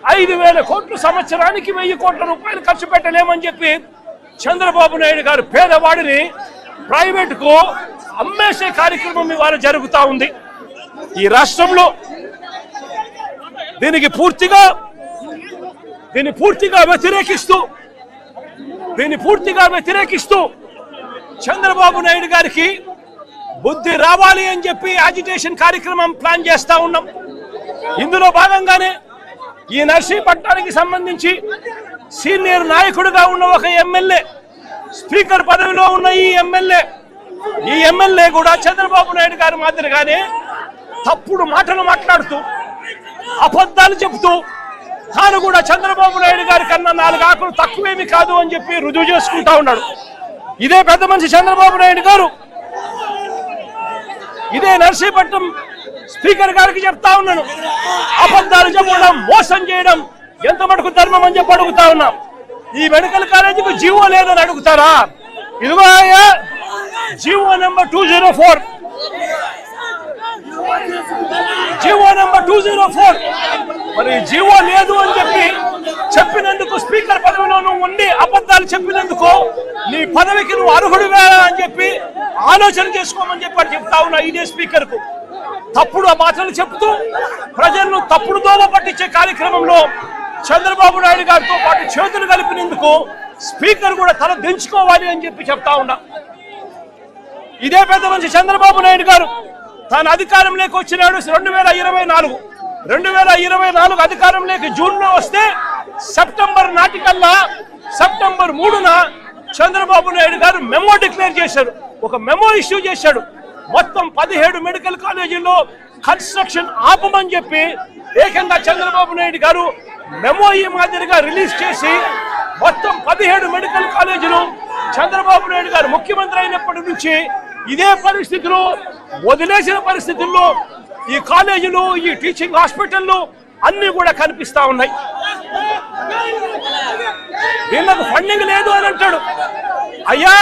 5,000 కోట్లు సంవత్సరానికి 1,000 కోట్ల రూపాయలు ఖర్చు పెట్టలేమని చెప్పి చంద్రబాబు నాయుడు గారు పేదవాడిని ప్రైవేటుకు అమ్మేసే కార్యక్రమం ఇవాళ జరుగుతూ ఉంది ఈ రాష్ట్రంలో. దీన్ని పూర్తిగా వ్యతిరేకిస్తూ చంద్రబాబు నాయుడు గారికి బుద్ధి రావాలి అని చెప్పి అజిటేషన్ కార్యక్రమం ప్లాన్ చేస్తా ఉన్నాం. ఇందులో భాగంగానే ఈ నర్సీపట్నానికి సంబంధించి సీనియర్ నాయకుడిగా ఉన్న ఒక ఎమ్మెల్యే, స్పీకర్ పదవిలో ఉన్న ఈ ఎమ్మెల్యే కూడా చంద్రబాబు నాయుడు గారి మాదిరిగానే తప్పుడు మాటలు మాట్లాడుతూ అబద్ధాలు చెబుతూ తాను కూడా చంద్రబాబు నాయుడు గారి కన్నా 4 ఆకులు తక్కువేమి కాదు అని చెప్పి రుజువు చేసుకుంటా ఉన్నాడు. ఇదే పెద్ద మనిషి చంద్రబాబు నాయుడు గారు ఇదే నర్సీపట్నం స్పీకర్ గారికి చెప్తా ఉన్నాను, అబద్ధాలు చెప్పడం, మోసం చేయడం ఎంత మటుకు ధర్మం అని చెప్పి అడుగుతా ఉన్నాం. ఈ మెడికల్ కాలేజీకి జీవో లేదని అడుగుతారా? ఇదిగో జీవో నెంబర్ 204 మరి జీవో లేదు అని చెప్పినందుకు స్పీకర్ పదవిలో నువ్వు ఉండి అబద్ధాలు చెప్పినందుకు నీ పదవికి నువ్వు అర్హుడివా అని చెప్పి ఆలోచన చేసుకోమని చెప్పి చెప్తా ఉన్నా. ఇదే స్పీకర్ కు తప్పుడు మాటలు చెప్తూ ప్రజలను తప్పుడు దోవ పట్టించే కార్యక్రమంలో చంద్రబాబు నాయుడు గారితో పాటు చేతులు కలిపినందుకు స్పీకర్ కూడా తల దించుకోవాలి అని చెప్పి చెప్తా ఉన్నా. ఇదే పెద్ద మనిషి చంద్రబాబు నాయుడు గారు తాను అధికారంలోకి వచ్చినాడు 2024 అధికారంలోకి జూన్లో వస్తే సెప్టెంబర్ 3న చంద్రబాబు నాయుడు గారు మెమో డిక్లేర్ చేశారు, ఒక మెమో ఇష్యూ చేశాడు. మొత్తం 17 మెడికల్ కాలేజీల్లో కన్స్ట్రక్షన్ ఆపమని చెప్పి ఏకంగా చంద్రబాబు నాయుడు గారు మెమో ఈ మాదిరిగా రిలీజ్ చేసి మొత్తం 17 మెడికల్ కాలేజీలు చంద్రబాబు నాయుడు గారు ముఖ్యమంత్రి అయినప్పటి నుంచి ఇదే పరిస్థితులు వదిలేసిన పరిస్థితుల్లో ఈ కాలేజీలు, ఈ టీచింగ్ హాస్పిటల్లు అన్ని కూడా కనిపిస్తా ఉన్నాయి. వీళ్ళకు ఫండింగ్ లేదు అని అంటాడు. అయ్యా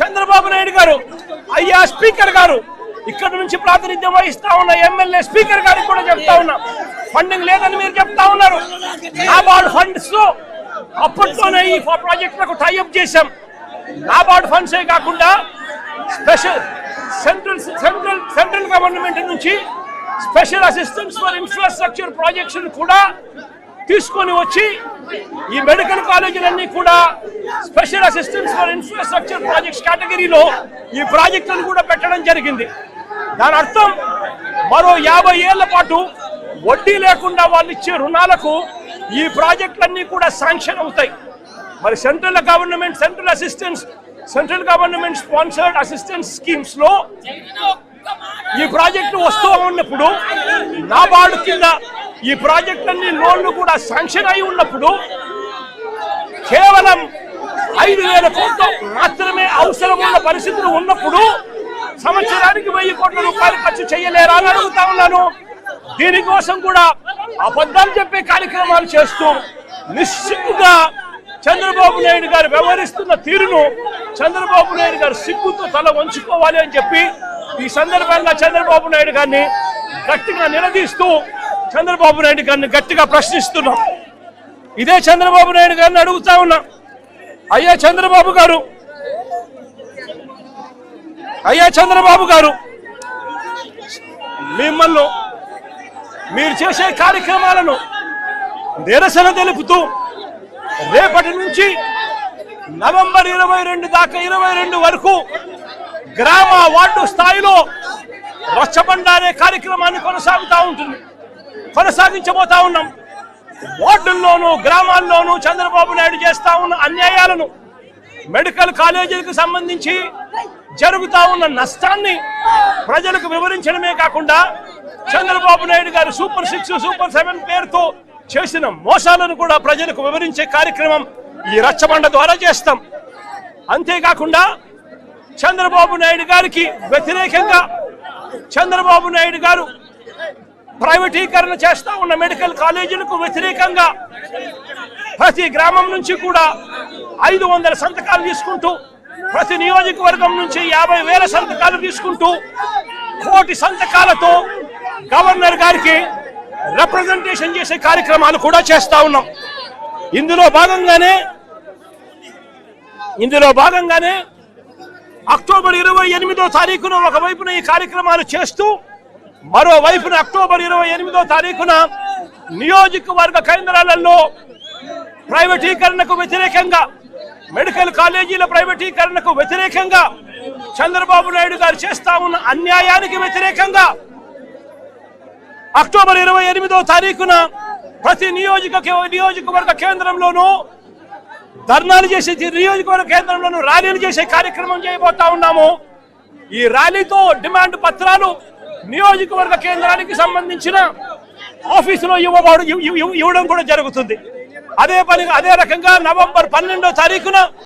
చంద్రబాబు నాయుడు గారు, అయ్యా స్పీకర్ గారు, ఇక్కడ నుంచి ప్రాతినిధ్యం వహిస్తా ఉన్న ఎమ్మెల్యే స్పీకర్ గారికి కూడా చెప్తా ఉన్నా, ఫండింగ్ లేదని మీరు చెప్తా ఉన్నారు. నాబార్డ్ ఫండ్స్ అప్పట్లోనే ఈ ప్రాజెక్టులకు టైఅప్ చేశాం. నాబార్డ్ ఫండ్సే కాకుండా స్పెషల్ సెంట్రల్ గవర్నమెంట్ నుంచి special assistance for infrastructure projects కూడా తీసుకొని వచ్చి ఈ మెడికల్ కాలేజీలన్నీ కూడా special assistance for infrastructure projects కేటగిరీలో ఈ ప్రాజెక్టులను కూడా పెట్టడం జరిగింది. దాని అర్థం మరో 50 ఏళ్ల పాటు వడ్డీ లేకుండా వాళ్ళు ఇచ్చే రుణాలకు ఈ ప్రాజెక్టులన్నీ కూడా శాంక్షన్ అవుతాయి. మరి central government sponsored assistance schemes లో ఈ ప్రాజెక్టు వస్తూ ఉన్నప్పుడు నాబార్డు కింద ఈ ప్రాజెక్టులన్నీ లోన్లు కూడా శాంక్షన్ అయి ఉన్నప్పుడు కేవలం 5,000 కోట్లు మాత్రమే అవసరం ఉన్న పరిస్థితులు ఉన్నప్పుడు సంవత్సరానికి 1,000 కోట్ల రూపాయలు ఖర్చు చేయలేరా అని అడుగుతా ఉన్నాను. దీనికోసం కూడా అబద్ధాలు చెప్పే కార్యక్రమాలు చేస్తూ నిశ్చితంగా చంద్రబాబు నాయుడు గారు వ్యవహరిస్తున్న తీరును చంద్రబాబు నాయుడు గారు సిగ్గుతో తల వంచుకోవాలి అని చెప్పి ఈ సందర్భంగా చంద్రబాబు నాయుడు గారిని గట్టిగా నిలదీస్తూ చంద్రబాబు నాయుడు గారిని గట్టిగా ప్రశ్నిస్తున్నాం. ఇదే చంద్రబాబు నాయుడు గారిని అడుగుతా ఉన్నా, అయ్యా చంద్రబాబు గారు మిమ్మల్ని మీరు చేసే కార్యక్రమాలను నిరసన తెలుపుతూ రేపటి నుంచి నవంబర్ 22 దాకా 22 వరకు గ్రామ వార్డు స్థాయిలో రచ్చబండ కార్యక్రమాన్ని కొనసాగించబోతా ఉన్నాం. వార్డుల్లోనూ గ్రామాల్లోనూ చంద్రబాబు నాయుడు చేస్తా ఉన్న అన్యాయాలను, మెడికల్ కాలేజీలకు సంబంధించి జరుగుతా ఉన్న నష్టాన్ని ప్రజలకు వివరించడమే కాకుండా చంద్రబాబు నాయుడు గారు సూపర్ 6, సూపర్ 7 పేరుతో చేసిన మోసాలను కూడా ప్రజలకు వివరించే కార్యక్రమం ఈ రచ్చబండ ద్వారా చేస్తాం. అంతేకాకుండా చంద్రబాబు నాయుడు గారికి వ్యతిరేకంగా చంద్రబాబు నాయుడు గారు ప్రైవేటీకరణ చేస్తా ఉన్న మెడికల్ కాలేజీలకు వ్యతిరేకంగా ప్రతి గ్రామం నుంచి కూడా 500 సంతకాలు తీసుకుంటూ, ప్రతి నియోజకవర్గం నుంచి 50,000 సంతకాలు తీసుకుంటూ 1,000 సంతకాలతో గవర్నర్ గారికి రిప్రజెంటేషన్ చేసే కార్యక్రమాలు కూడా చేస్తా ఉన్నాం. ఇందులో భాగంగానే అక్టోబర్ 28వ తారీఖున ఒకవైపున ఈ కార్యక్రమాలు చేస్తూ మరోవైపున అక్టోబర్ 28వ తారీఖున నియోజకవర్గ కేంద్రాలలో ప్రైవేటీకరణకు వ్యతిరేకంగా, మెడికల్ కాలేజీల ప్రైవేటీకరణకు వ్యతిరేకంగా, చంద్రబాబు నాయుడు గారు చేస్తా ఉన్న అన్యాయానికి వ్యతిరేకంగా అక్టోబర్ 28వ తారీఖున ప్రతి నియోజకవర్గ కేంద్రంలోనూ ధర్నాలు చేసే, నియోజకవర్గ కేంద్రంలోనూ ర్యాలీలు చేసే కార్యక్రమం చేయబోతా ఉన్నాము. ఈ ర్యాలీతో డిమాండ్ పత్రాలు నియోజకవర్గ కేంద్రానికి సంబంధించిన ఆఫీసులో ఇవ్వడం కూడా జరుగుతుంది. అదే రకంగా నవంబర్ 12వ తారీఖున